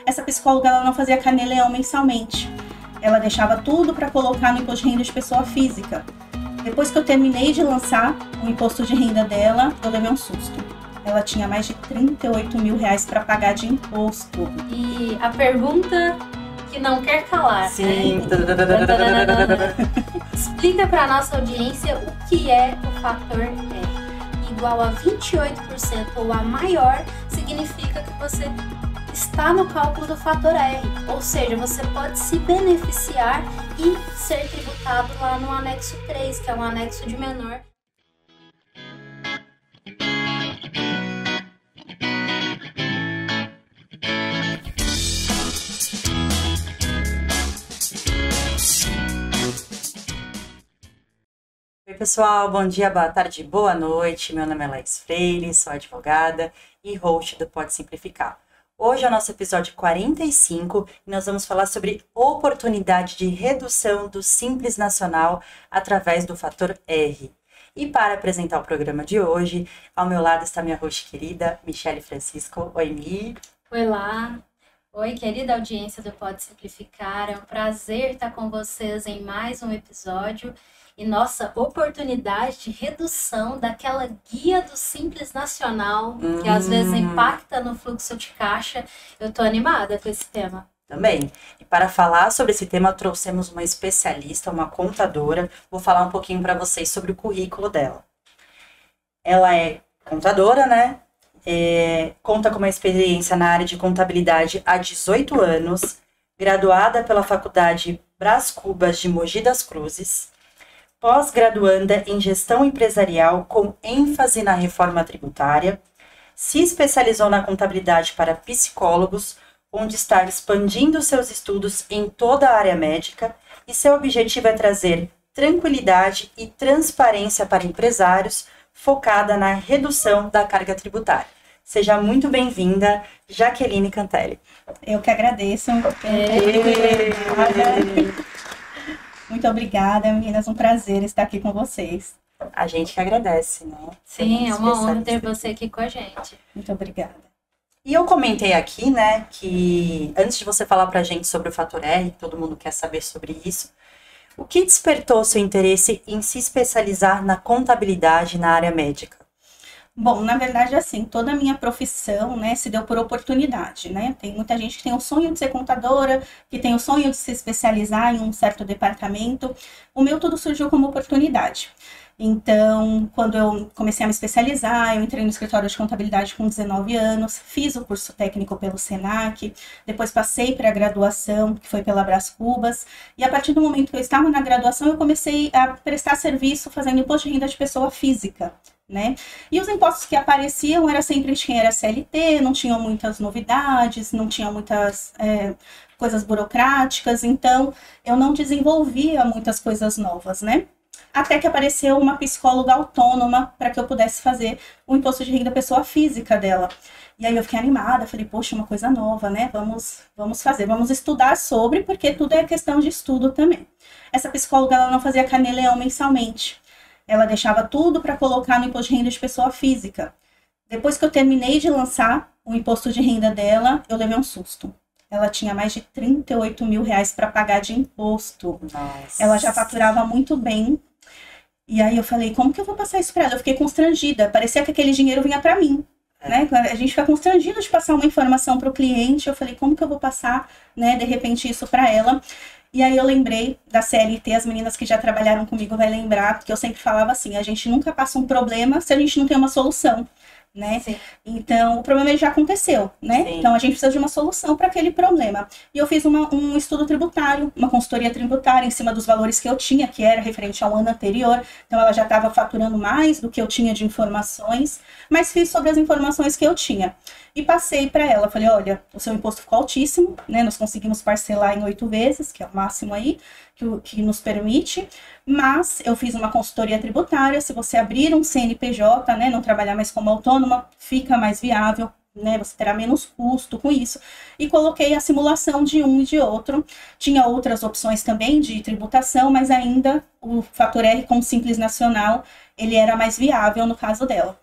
Essa psicóloga, ela não fazia carnê-leão mensalmente. Ela deixava tudo para colocar no imposto de renda de pessoa física. Depois que eu terminei de lançar o imposto de renda dela, eu levei um susto. Ela tinha mais de 38 mil reais para pagar de imposto. E a pergunta que não quer calar, Sim. né? Explica para nossa audiência o que é o fator R. Igual a 28% ou a maior, significa que você está no cálculo do fator R. Ou seja, você pode se beneficiar e ser tributado lá no anexo 3, que é um anexo de menor. Oi pessoal, bom dia, boa tarde, boa noite. Meu nome é Laís Freire, sou advogada e host do Pode Simplificar. Hoje é o nosso episódio 45 e nós vamos falar sobre oportunidade de redução do Simples Nacional através do fator R. E para apresentar o programa de hoje, ao meu lado está minha host querida, Michele Francisco. Oi, Mi. Oi lá. Oi, querida audiência do Pode Simplificar. É um prazer estar com vocês em mais um episódio. E nossa oportunidade de redução daquela guia do Simples Nacional, que às vezes impacta no fluxo de caixa. Eu tô animada com esse tema. Também. E para falar sobre esse tema, trouxemos uma especialista, uma contadora. Vou falar um pouquinho para vocês sobre o currículo dela. Ela é contadora, né? Conta com uma experiência na área de contabilidade há 18 anos, graduada pela Faculdade Brás Cubas de Mogi das Cruzes, pós-graduanda em gestão empresarial com ênfase na reforma tributária, se especializou na contabilidade para psicólogos, onde está expandindo seus estudos em toda a área médica, e seu objetivo é trazer tranquilidade e transparência para empresários, focada na redução da carga tributária. Seja muito bem-vinda, Jaqueline Cantelli. Eu que agradeço. Muito obrigada, meninas. Um prazer estar aqui com vocês. A gente que agradece, né? Sim, é uma honra ter você aqui com a gente. Muito obrigada. E eu comentei aqui, né, que antes de você falar pra gente sobre o fator R, todo mundo quer saber sobre isso, o que despertou seu interesse em se especializar na contabilidade na área médica? Bom, na verdade, assim, toda a minha profissão, né, se deu por oportunidade, né? Tem muita gente que tem o sonho de ser contadora, que tem o sonho de se especializar em um certo departamento. O meu tudo surgiu como oportunidade. Então, quando eu comecei a me especializar, eu entrei no escritório de contabilidade com 19 anos, fiz o curso técnico pelo Senac, depois passei para a graduação, que foi pela Brás Cubas, e a partir do momento que eu estava na graduação, eu comecei a prestar serviço fazendo imposto de renda de pessoa física, né? E os impostos que apareciam era sempre de quem era CLT, não tinham muitas novidades, não tinham muitas coisas burocráticas, então eu não desenvolvia muitas coisas novas, né? Até que apareceu uma psicóloga autônoma para que eu pudesse fazer o imposto de renda pessoa física dela. E aí eu fiquei animada, falei, poxa, uma coisa nova, né? Vamos fazer, vamos estudar sobre, porque tudo é questão de estudo também. Essa psicóloga, ela não fazia carnê-leão mensalmente. Ela deixava tudo para colocar no imposto de renda de pessoa física. Depois que eu terminei de lançar o imposto de renda dela, eu levei um susto. Ela tinha mais de 38 mil reais para pagar de imposto. Nossa. Ela já faturava muito bem. E aí eu falei, como que eu vou passar isso para ela? Eu fiquei constrangida, parecia que aquele dinheiro vinha para mim. Né? A gente fica constrangido de passar uma informação para o cliente. Eu falei, como que eu vou passar, né, de repente isso para ela? E aí eu lembrei da CLT, as meninas que já trabalharam comigo vai lembrar, porque eu sempre falava assim, a gente nunca passa um problema se a gente não tem uma solução, né? Sim. Então, o problema já aconteceu, né? Sim. Então, a gente precisa de uma solução para aquele problema. E eu fiz um estudo tributário, uma consultoria tributária em cima dos valores que eu tinha, que era referente ao ano anterior. Então, ela já estava faturando mais do que eu tinha de informações, mas fiz sobre as informações que eu tinha. E passei para ela, falei, olha, o seu imposto ficou altíssimo, né? Nós conseguimos parcelar em 8 vezes, que é o máximo aí, que nos permite, mas eu fiz uma consultoria tributária, se você abrir um CNPJ, né, não trabalhar mais como autônoma, fica mais viável, né, você terá menos custo com isso, e coloquei a simulação de um e de outro. Tinha outras opções também de tributação, mas ainda o fator R com Simples Nacional, ele era mais viável no caso dela.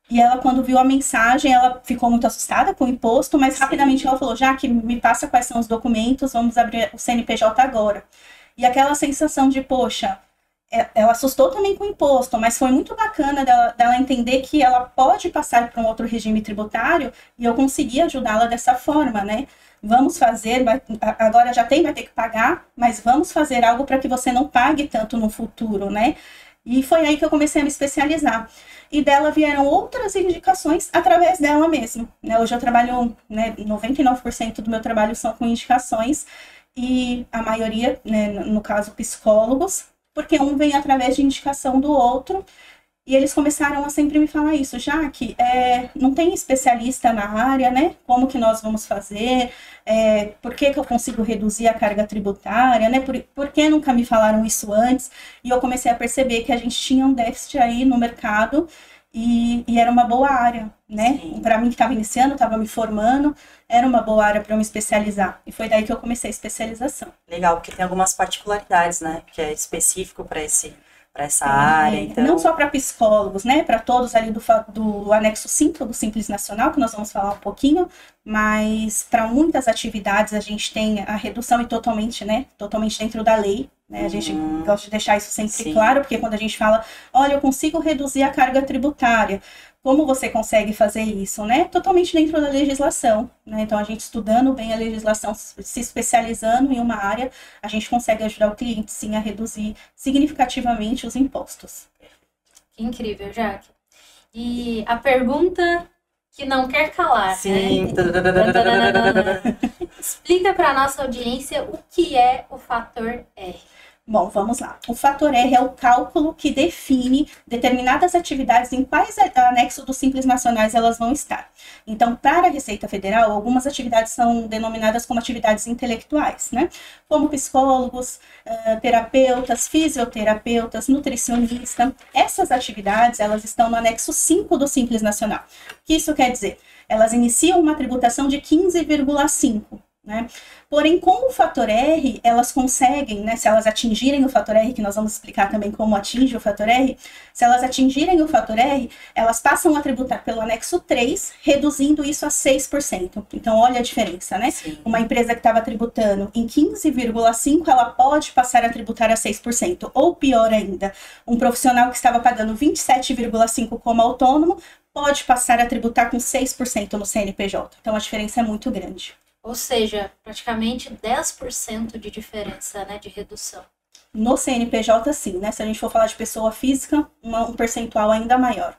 E ela, quando viu a mensagem, ela ficou muito assustada com o imposto, mas rapidamente ela falou, já que me passa quais são os documentos, vamos abrir o CNPJ agora. E aquela sensação de, poxa, ela assustou também com o imposto, mas foi muito bacana dela entender que ela pode passar para um outro regime tributário e eu consegui ajudá-la dessa forma, né? Vamos fazer, agora já vai ter que pagar, mas vamos fazer algo para que você não pague tanto no futuro, né? E foi aí que eu comecei a me especializar. E dela vieram outras indicações através dela mesmo, né? Hoje eu trabalho, né, 99% do meu trabalho são com indicações e a maioria, né, no caso, psicólogos, porque um vem através de indicação do outro, e eles começaram a sempre me falar isso, já que não tem especialista na área, né? Como que nós vamos fazer? Por que eu consigo reduzir a carga tributária, né? Por que nunca me falaram isso antes? E eu comecei a perceber que a gente tinha um déficit aí no mercado e era uma boa área, né? Para mim que estava iniciando, estava me formando, era uma boa área para eu me especializar. E foi daí que eu comecei a especialização. Legal, porque tem algumas particularidades, né? Que é específico para essa área. Então... Não só para psicólogos, né? Para todos ali do anexo 5 do Simples Nacional, que nós vamos falar um pouquinho, mas para muitas atividades a gente tem a redução e totalmente dentro da lei. Né? A gente gosta de deixar isso sempre claro, porque quando a gente fala, olha, eu consigo reduzir a carga tributária, como você consegue fazer isso, né? Totalmente dentro da legislação, né? Então, a gente estudando bem a legislação, se especializando em uma área, a gente consegue ajudar o cliente, sim, a reduzir significativamente os impostos. Que incrível, Jaque. E a pergunta que não quer calar, sim. Né? Explica para a nossa audiência o que é o fator R. Bom, vamos lá. O fator R é o cálculo que define determinadas atividades em quais anexos dos Simples Nacionais elas vão estar. Então, para a Receita Federal, algumas atividades são denominadas como atividades intelectuais, né? Como psicólogos, terapeutas, fisioterapeutas, nutricionistas. Essas atividades, elas estão no anexo 5 do Simples Nacional. O que isso quer dizer? Elas iniciam uma tributação de 15,5%. Né? Porém, com o fator R, elas conseguem, né, se elas atingirem o fator R, que nós vamos explicar também como atinge o fator R, se elas atingirem o fator R, elas passam a tributar pelo anexo 3, reduzindo isso a 6%. Então, olha a diferença, né? Sim. Uma empresa que estava tributando em 15,5%, ela pode passar a tributar a 6%. Ou pior ainda, um profissional que estava pagando 27,5% como autônomo, pode passar a tributar com 6% no CNPJ. Então, a diferença é muito grande. Ou seja, praticamente 10% de diferença, né, de redução. No CNPJ, sim, né? Se a gente for falar de pessoa física, um percentual ainda maior.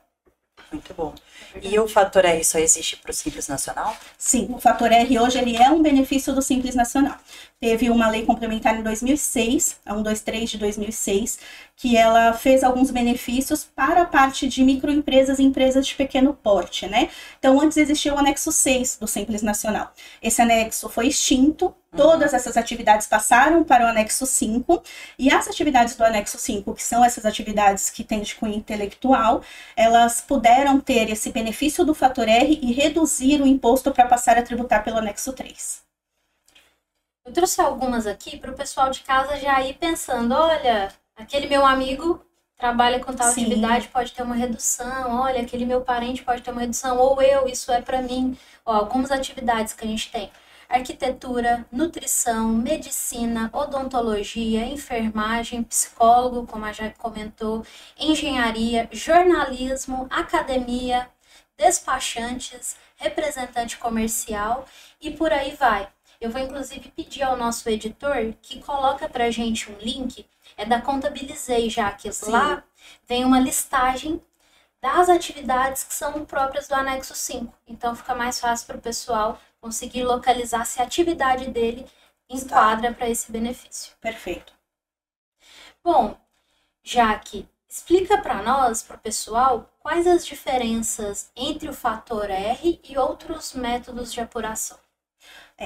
Muito bom. E o fator R só existe para o Simples Nacional? Sim, o fator R hoje ele é um benefício do Simples Nacional. Teve uma lei complementar em 2006, a 123 de 2006, que ela fez alguns benefícios para a parte de microempresas e empresas de pequeno porte, né? Então, antes existia o anexo 6 do Simples Nacional. Esse anexo foi extinto, todas essas atividades passaram para o anexo 5, e as atividades do anexo 5, que são essas atividades que têm de cunho intelectual, elas puderam ter esse benefício do fator R e reduzir o imposto para passar a tributar pelo anexo 3. Eu trouxe algumas aqui para o pessoal de casa já ir pensando, olha, aquele meu amigo trabalha com tal atividade, pode ter uma redução, olha, aquele meu parente pode ter uma redução, ou eu, isso é para mim. Ó, algumas atividades que a gente tem: arquitetura, nutrição, medicina, odontologia, enfermagem, psicólogo, como a Jaque comentou, engenharia, jornalismo, academia, despachantes, representante comercial e por aí vai. Eu vou inclusive pedir ao nosso editor que coloca pra gente um link, é da Contabilizei, já que lá vem uma listagem das atividades que são próprias do anexo 5. Então fica mais fácil para o pessoal conseguir localizar se a atividade dele enquadra para esse benefício. Perfeito. Bom, Jaque, explica para nós, para o pessoal, quais as diferenças entre o fator R e outros métodos de apuração.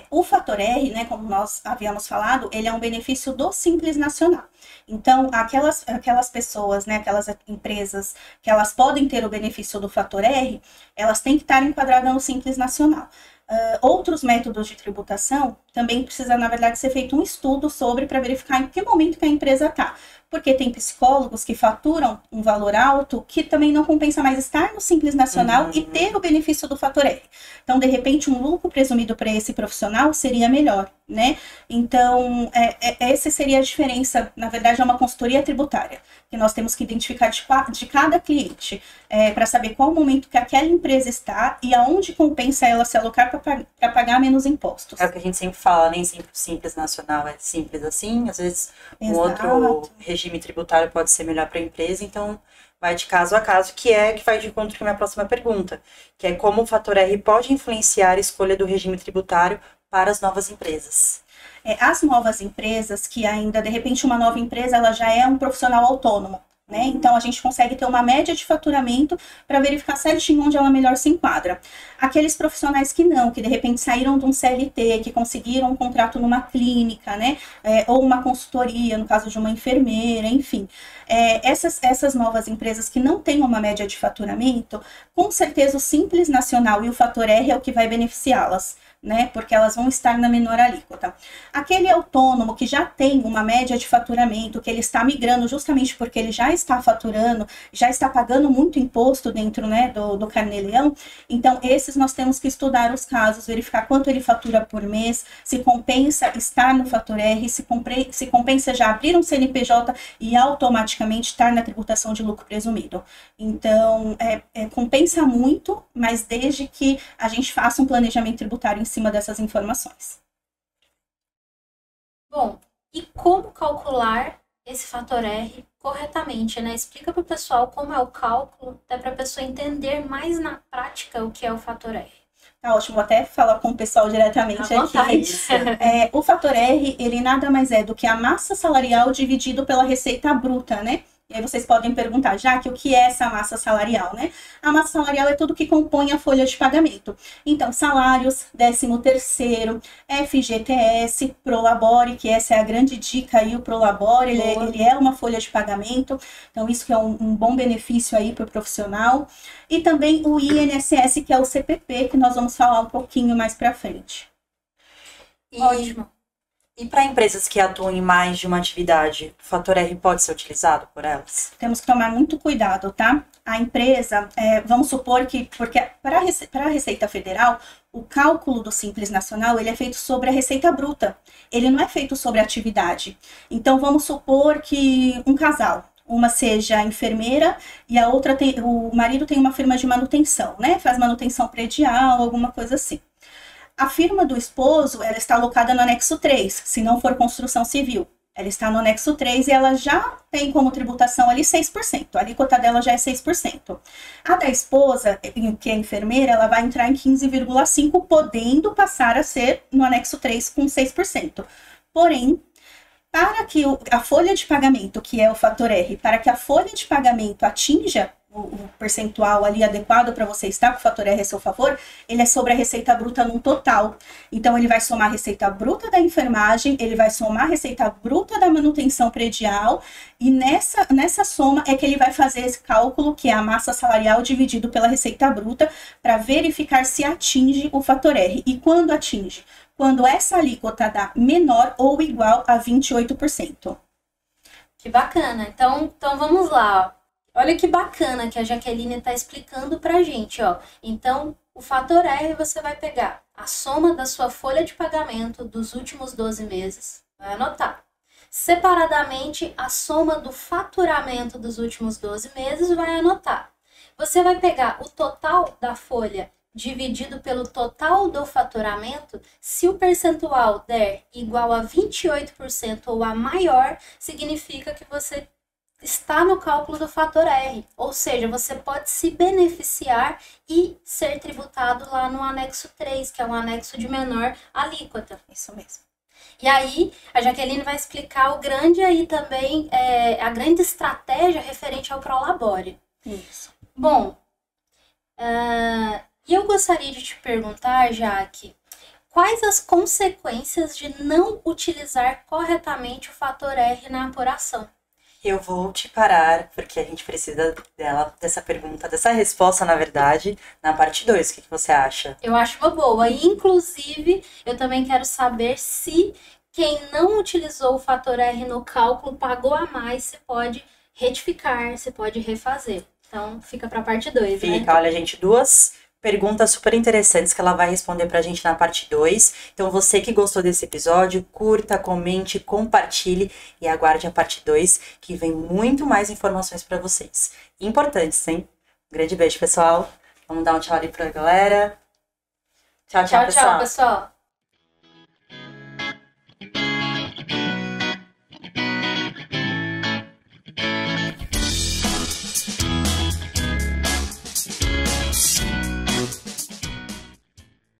O fator R, né, como nós havíamos falado, ele é um benefício do Simples Nacional. Então, aquelas pessoas, né, aquelas empresas que elas podem ter o benefício do fator R, elas têm que estar enquadradas no Simples Nacional. Outros métodos de tributação também precisa, na verdade, ser feito um estudo sobre para verificar em que momento que a empresa está. porque tem psicólogos que faturam um valor alto que também não compensa mais estar no Simples Nacional e ter o benefício do fator R. Então, de repente, um lucro presumido para esse profissional seria melhor, né? Então, essa seria a diferença. Na verdade, é uma consultoria tributária, que nós temos que identificar de cada cliente, para saber qual o momento que aquela empresa está e aonde compensa ela se alocar para pagar menos impostos. É o que a gente sempre fala, nem sempre o Simples Nacional é simples assim, às vezes um Exato. outro regime tributário pode ser melhor para a empresa, então vai de caso a caso, que vai de encontro com a minha próxima pergunta, que é como o fator R pode influenciar a escolha do regime tributário para as novas empresas. As novas empresas, que ainda, de repente, uma nova empresa, ela já é um profissional autônomo, né? Então, a gente consegue ter uma média de faturamento para verificar certinho onde ela melhor se enquadra. Aqueles profissionais que não, que de repente saíram de um CLT, que conseguiram um contrato numa clínica, né? Ou uma consultoria, no caso de uma enfermeira, enfim. Essas novas empresas que não têm uma média de faturamento, com certeza o Simples Nacional e o fator R é o que vai beneficiá-las, né? Porque elas vão estar na menor alíquota. Aquele autônomo que já tem uma média de faturamento, que ele está migrando justamente porque ele já está faturando, já está pagando muito imposto dentro, né, do Carnê-Leão, então esses nós temos que estudar os casos, verificar quanto ele fatura por mês, se compensa estar no fator R, se compensa já abrir um CNPJ e automaticamente estar na tributação de lucro presumido. Então, compensa muito, mas desde que a gente faça um planejamento tributário em cima dessas informações. Bom, e como calcular esse fator R corretamente, né? Explica para o pessoal como é o cálculo, até para a pessoa entender mais na prática o que é o fator R. Tá ótimo, vou até falar com o pessoal diretamente aqui. O fator R, ele nada mais é do que a massa salarial dividido pela receita bruta, né? E aí vocês podem perguntar, Jaque, o que é essa massa salarial, né? A massa salarial é tudo que compõe a folha de pagamento. Então, salários, 13º, FGTS, Prolabore, que essa é a grande dica aí, o Prolabore, ele é uma folha de pagamento. Então, isso que é um bom benefício aí para o profissional. E também o INSS, que é o CPP, que nós vamos falar um pouquinho mais para frente. Ótimo. E para empresas que atuam em mais de uma atividade, o fator R pode ser utilizado por elas? Temos que tomar muito cuidado, tá? A empresa, vamos supor que, porque para a Receita Federal, o cálculo do Simples Nacional, ele é feito sobre a receita bruta, ele não é feito sobre a atividade. Então, vamos supor que um casal, uma seja enfermeira e a outra o marido tem uma firma de manutenção, né? Faz manutenção predial, alguma coisa assim. A firma do esposo, ela está alocada no anexo 3, se não for construção civil. Ela está no anexo 3 e ela já tem como tributação ali 6%. A alíquota dela já é 6%. A da esposa, que é enfermeira, ela vai entrar em 15,5%, podendo passar a ser no anexo 3 com 6%. Porém, para que a folha de pagamento, que é o fator R, para que a folha de pagamento atinja o percentual ali adequado para você estar com o fator R a seu favor, ele é sobre a receita bruta num total. Então, ele vai somar a receita bruta da enfermagem, ele vai somar a receita bruta da manutenção predial, e nessa soma é que ele vai fazer esse cálculo, que é a massa salarial dividido pela receita bruta, para verificar se atinge o fator R. E quando atinge? Quando essa alíquota dá menor ou igual a 28%. Que bacana. Então vamos lá, ó. Olha que bacana que a Jaqueline está explicando pra gente, ó. Então, o fator R você vai pegar a soma da sua folha de pagamento dos últimos 12 meses, vai anotar. Separadamente, a soma do faturamento dos últimos 12 meses, vai anotar. Você vai pegar o total da folha dividido pelo total do faturamento. Se o percentual der igual a 28% ou a maior, significa que você está no cálculo do fator R, ou seja, você pode se beneficiar e ser tributado lá no anexo 3, que é um anexo de menor alíquota. Isso mesmo. E aí, a Jaqueline vai explicar o grande aí também, a grande estratégia referente ao Prolabore. Isso. Bom, e eu gostaria de te perguntar, Jaque, quais as consequências de não utilizar corretamente o fator R na apuração? Eu vou te parar, porque a gente precisa dessa pergunta, dessa resposta, na verdade, na parte 2. O que você acha? Eu acho uma boa. E, inclusive, eu também quero saber se Quem não utilizou o fator R no cálculo, pagou a mais, você pode retificar, você pode refazer. Então, fica para a parte 2, né? Fica, olha, gente, 2 perguntas super interessantes que ela vai responder pra gente na parte 2. Então, você que gostou desse episódio, curta, comente, compartilhe e aguarde a parte 2, que vem muito mais informações para vocês. Importantes, hein? Um grande beijo, pessoal. Vamos dar um tchau ali pra galera. Tchau, tchau, pessoal. Tchau, pessoal.